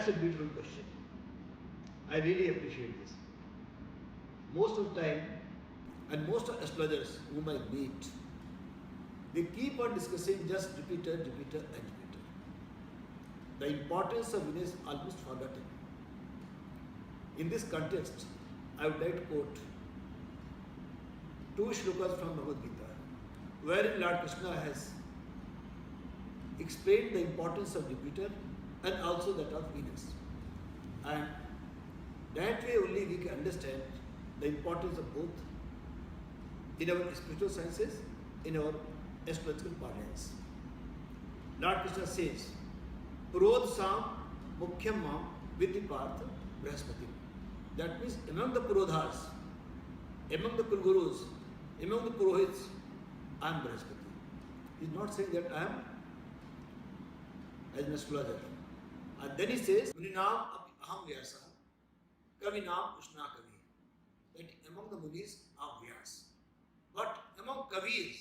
That's a beautiful question. I really appreciate this. Most of the time, and most of astrologers whom I meet, they keep on discussing just Jupiter, Jupiter and Jupiter. The importance of Venus is almost forgotten. In this context, I would like to quote two shlokas from Bhagavad Gita, wherein Lord Krishna has explained the importance of Jupiter and also that of Venus. And that way only we can understand the importance of both in our spiritual sciences, in our astrological parlance. Lord Krishna says, Purodhasam Mukhyam Mam Vidhi Partha Brahaspati. That means among the Purodhas, among the Kulgurus, among the Purohits, I am Brahaspati. He is not saying that I am as an astrologer. And then he says, Muninam Aham Vyasa, Kavinam Ushna Kavi. That among the Munis I am Vyas. But among Kavis,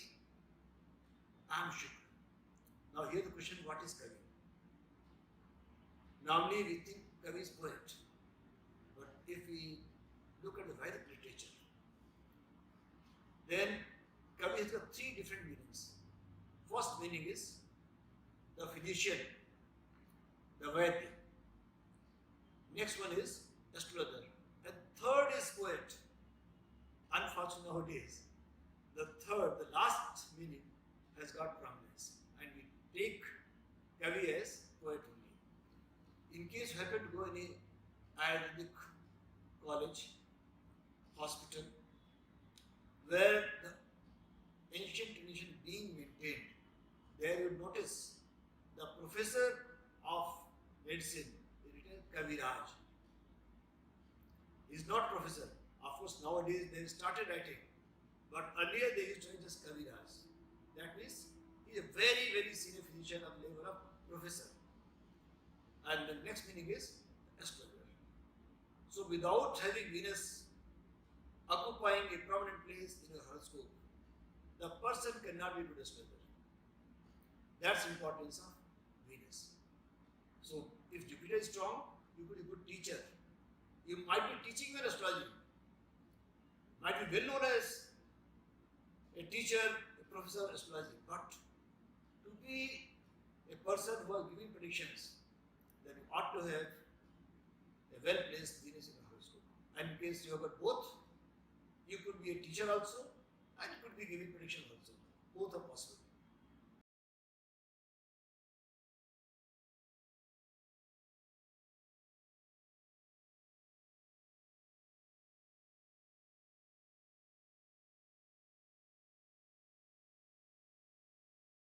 I am Shukla. Now here the question, what is Kavi? Normally we think Kavi is poet. But if we look at the Vedic literature, then Kavi has got three different meanings. First meaning is the physician, the Vaidya. Next one is astrologer. And third is poet. Unfortunately nowadays, the last meaning has got prominence. And we take Kavi as poet only. In case you happen to go in a Ayurvedic college, hospital, where the ancient tradition being maintained, there you notice the professor of medicine is written Kaviraj. He is not professor. Of course, nowadays they started writing, but earlier they used to write just Kaviraj. That means he is a very, very senior physician of the level of professor. And the next meaning is astrologer. So without having Venus occupying a prominent place in a horoscope, the person cannot be a good astrologer. That's the importance of Venus. So if Jupiter is strong, you could be a good teacher. You might be teaching your astrology. Might be well known as a teacher, a professor of astrology. But to be a person who is giving predictions, then you ought to have a well-placed Venus in the horoscope. And in case you have got both, you could be a teacher also and you could be giving predictions also. Both are possible.